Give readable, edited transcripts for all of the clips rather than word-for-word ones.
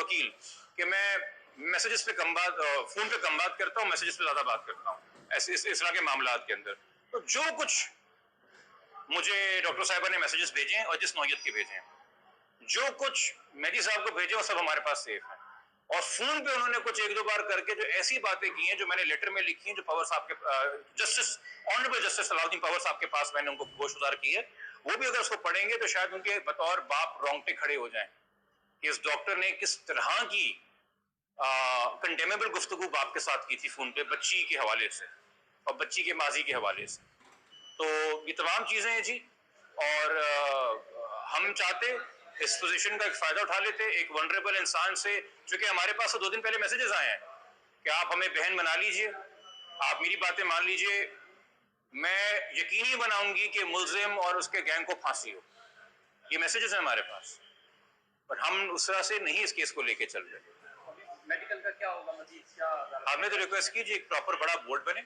वकील कि मैं मैसेजेस पे कम बात, फोन पे कम बात करता हूँ, मैसेजेस पे ज्यादा बात करता हूँ ऐसे इस तरह के मामला के अंदर। तो जो कुछ मुझे डॉक्टर साहिबा ने मैसेजेस भेजे हैं और जिस नौयत के भेजे हैं, जो कुछ मेहदी साहब को भेजे वो सब हमारे पास सेफ है। और फोन पे उन्होंने कुछ एक दो बार करके जो ऐसी बातें की हैं जो मैंने लेटर में लिखी हैं, जो पवर साहब के justice honourable justice Salauddin Pawar साहब के पास मैंने उनको गोशगुजार की है, वो भी अगर उसको पढ़ेंगे तो शायद उनके बतौर बाप रोंगटे खड़े हो जाएं कि इस डॉक्टर ने किस तरह की कंडेमेबल गुफ्तगू बाप के साथ की थी फोन पे, बच्ची के हवाले से और बच्ची के माजी के हवाले से। तो ये तमाम चीजें हैं जी। और हम चाहते इस पोजीशन का एक फायदा उठा लेते एक वनरेबल इंसान से, चूंकि हमारे पास तो 2 दिन पहले मैसेजेस आए हैं कि आप हमें बहन बना लीजिए, आप मेरी बातें मान लीजिए, मैं यकीनी बनाऊंगी कि मुल्जिम और उसके गैंग को फांसी हो। ये मैसेजेस हैं हमारे पास, पर हम उस तरह से नहीं इस केस को लेके चल रहे। मेडिकल का क्या होगा मजीद, क्या आपने तो रिक्वेस्ट की जी एक प्रॉपर बड़ा बोर्ड बने,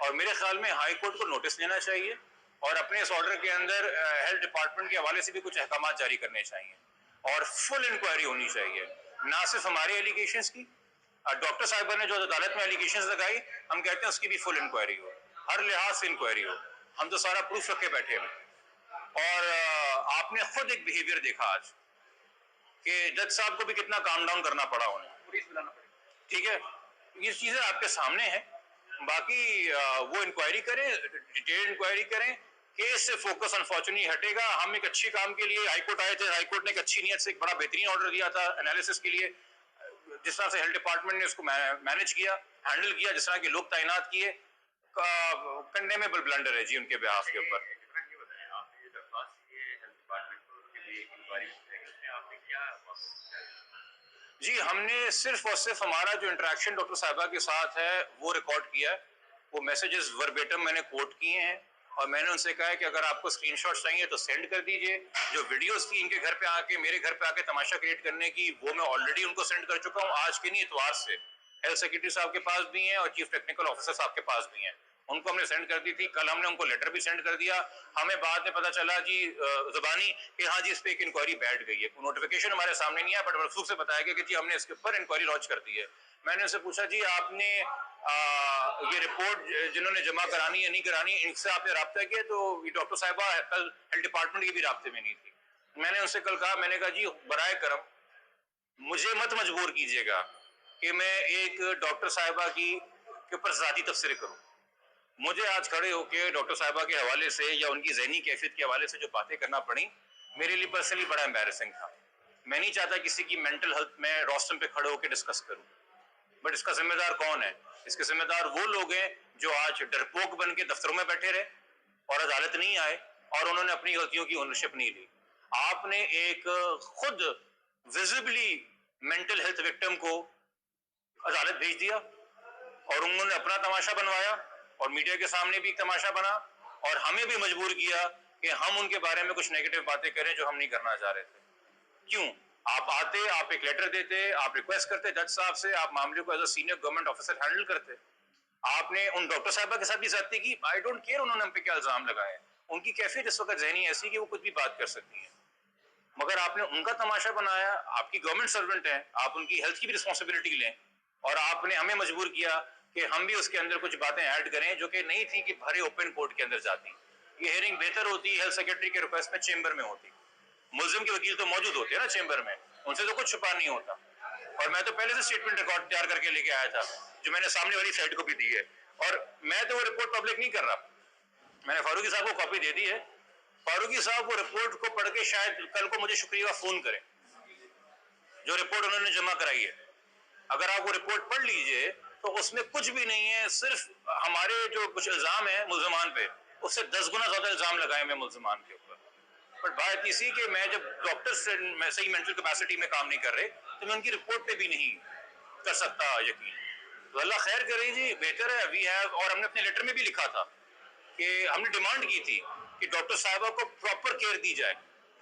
और मेरे ख्याल में हाई कोर्ट को नोटिस लेना चाहिए और अपने इस ऑर्डर के अंदर हेल्थ डिपार्टमेंट के हवाले से भी कुछ अहकाम जारी करने चाहिए और फुल इंक्वायरी होनी चाहिए, ना सिर्फ हमारे एलिगेशंस की। डॉक्टर साहिबा ने जो अदालत में एलिगेशंस लगाई, हम कहते हैं उसकी भी फुल इंक्वायरी हो, हर लिहाज से इंक्वायरी हो। हम तो सारा प्रूफ रख के बैठे हैं। और आपने खुद एक बिहेवियर देखा आज कि जज साहब को भी कितना काम डाउन करना पड़ा उन्हें, पुलिस बुलाना पड़ेगा। ठीक है, ये चीजें आपके सामने हैं। बाकी वो इंक्वायरी करें, डिटेल इंक्वायरी करें, केस से फोकस अनफॉर्चुनेटली हटेगा। हम एक अच्छी काम के लिए हाईकोर्ट आए थे, हाईकोर्ट ने एक अच्छी नीयत से एक बड़ा बेहतरीन ऑर्डर दिया था एनालिसिस के लिए, जिस तरह से हेल्थ डिपार्टमेंट ने उसको मैनेज किया, हैंडल किया, जिस तरह के लोग तैनात किए, कंडेमेबल ब्लंडर है जी उनके बिहाफ के ऊपर। जी हमने सिर्फ और सिर्फ हमारा जो इंटरेक्शन डॉक्टर साहिबा के साथ है वो रिकॉर्ड किया है। वो मैसेजेस वर्बेटम मैंने कोट किए हैं और मैंने उनसे कहा है कि अगर आपको स्क्रीनशॉट्स चाहिए तो सेंड कर दीजिए। जो वीडियोस थी इनके घर पे आके, मेरे घर पे आके तमाशा क्रिएट करने की, वो मैं ऑलरेडी उनको सेंड कर चुका हूँ, आज के नहीं इतवार से। हेल्थ सेक्रेटरी साहब के पास भी हैं और चीफ टेक्निकल ऑफिसर साहब के पास भी हैं, उनको हमने सेंड कर दी थी। कल हमने उनको लेटर भी सेंड कर दिया। हमें बाद में पता चला जी जुबानी कि हाँ जी इस पे एक इंक्वायरी बैठ गई है। नोटिफिकेशन हमारे सामने नहीं है, बट रसूख से बताया गया कि जी हमने इसके ऊपर इंक्वायरी लॉन्च कर दी है। मैंने उनसे पूछा जी आपने ये रिपोर्ट जिन्होंने जमा करानी है नहीं करानी, इनसे आपने रब्ता किया? तो डॉक्टर साहिबा कल हेल्थ डिपार्टमेंट की भी रब्ते में नहीं थी। मैंने उनसे कल कहा, मैंने कहा जी बराए करम मुझे मत मजबूर कीजिएगा कि मैं एक डॉक्टर साहिबा की के ऊपर ज़ाती तबसरे करूं। मुझे आज खड़े होकर डॉक्टर साहिबा के हवाले से या उनकी ज़हनी कैफियत के हवाले से जो बातें करना पड़ी, मेरे लिए पर्सनली बड़ा एम्बैरेसिंग था। मैं नहीं चाहता किसी की मेंटल हेल्थ में रोस्टम पे खड़े होकर डिस्कस करूं, बट इसका जिम्मेदार कौन है? इसके जिम्मेदार वो लोग हैं जो आज डरपोक बन के दफ्तरों में बैठे रहे और अदालत नहीं आए और उन्होंने अपनी गलतियों की ओनरशिप नहीं ली। आपने एक खुद विजिबली मेंटल हेल्थ विक्टिम को अदालत भेज दिया और उन्होंने अपना तमाशा बनवाया और मीडिया के सामने भी तमाशा बना और हमें भी मजबूर किया कि हम उनके बारे में कुछ नेगेटिव बातें करें जो हम नहीं करना चाह रहे थे। क्यों? आप आते, आप एक लेटर देते, आप रिक्वेस्ट करते जज साहब से, आप मामले को as a senior government officer handle करते। आपने उन डॉक्टर साहिबा के साथ भी ज्यादती की। आई डोंट केयर उन्होंने हम पे क्या इल्जाम लगाए, उनकी कैफियत इस वक्त जहनी ऐसी कि वो कुछ भी बात कर सकती है, मगर आपने उनका तमाशा बनाया। आपकी गवर्नमेंट सर्वेंट है, आप उनकी हेल्थ की भी रिस्पॉन्सिबिलिटी लें और आपने हमें मजबूर किया कि हम भी उसके अंदर कुछ बातें ऐड करें जो कि नहीं थी कि भरे ओपन कोर्ट के अंदर जाती। ये हियरिंग बेहतर होती हेल्थ सेक्रेटरी के रिक्वेस्ट में चेंबर में होती। मुल्जिम के वकील तो मौजूद होते हैं ना चेंबर में, उनसे तो कुछ छुपा नहीं होता। और मैं तो पहले से स्टेटमेंट रिकॉर्ड तैयार करके लेके आया था जो मैंने सामने वाली साइड को भी दी है, और मैं तो वो रिपोर्ट पब्लिक नहीं कर रहा। मैंने फारूकी साहब को कॉपी दे दी है। फारूकी साहब वो रिपोर्ट को पढ़ के शायद कल को मुझे शुक्रिया फोन करें जो रिपोर्ट उन्होंने जमा कराई है। अगर आप वो रिपोर्ट पढ़ लीजिए तो उसमें कुछ भी नहीं है, सिर्फ हमारे जो कुछ इल्जाम है मुल्जमान पे, उससे 10 गुना ज्यादा इल्जाम लगाए मैं मुल्जमान के ऊपर। बट बात इसी कि मैं जब डॉक्टर से मैं सही मेंटल कैपेसिटी में काम नहीं कर रहे तो मैं उनकी रिपोर्ट पे भी नहीं कर सकता यकीन। तो अल्लाह खैर करे जी, बेहतर है वी हैव। और हमने अपने लेटर में भी लिखा था कि हमने डिमांड की थी कि डॉक्टर साहिबा को प्रॉपर केयर दी जाए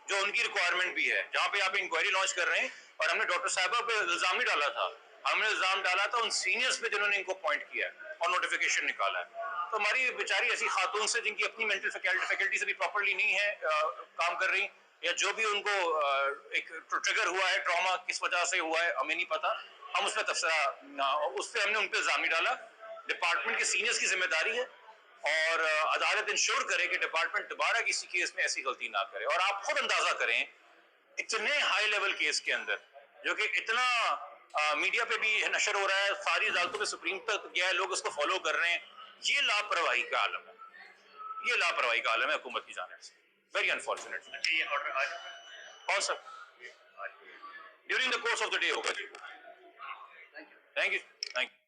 जो उनकी रिक्वायरमेंट भी है। जहां पे आप इंक्वायरी लॉन्च कर रहे हैं, और हमने डॉक्टर साहिबा पे इल्जाम नहीं डाला था, हमने इल्जाम डाला था उन सीनियर्स पे जिन्होंने इनको पॉइंट किया और नोटिफिकेशन निकाला है। तो हमारी बेचारी ऐसी खातून से जिनकी अपनी मेंटल फैकल्टी से भी प्रॉपरली नहीं है काम कर रही, या जो भी उनको एक ट्रिगर हुआ है, ट्रॉमा किस वजह से हुआ है हमें नहीं पता, हम उसमें तफसरा उस पर हमने उन पर इल्जाम नहीं डाला। डिपार्टमेंट के सीनियर्स की जिम्मेदारी है और अदालत इंश्योर करे कि डिपार्टमेंट दोबारा किसी केस में ऐसी गलती ना करे। और आप खुद अंदाजा करें इतने हाई लेवल केस के अंदर जो कि इतना मीडिया पे भी नशर हो रहा है, सारी अदालतों में सुप्रीम तक गया है, लोग उसको फॉलो कर रहे हैं, ये लापरवाही का आलम है, ये लापरवाही का आलम है हुकूमत की जानिब से। Very unfortunate. अच्छा, ये ऑर्डर आज कौन सा? During the course of the day होगा जी। Thank you. Thank you.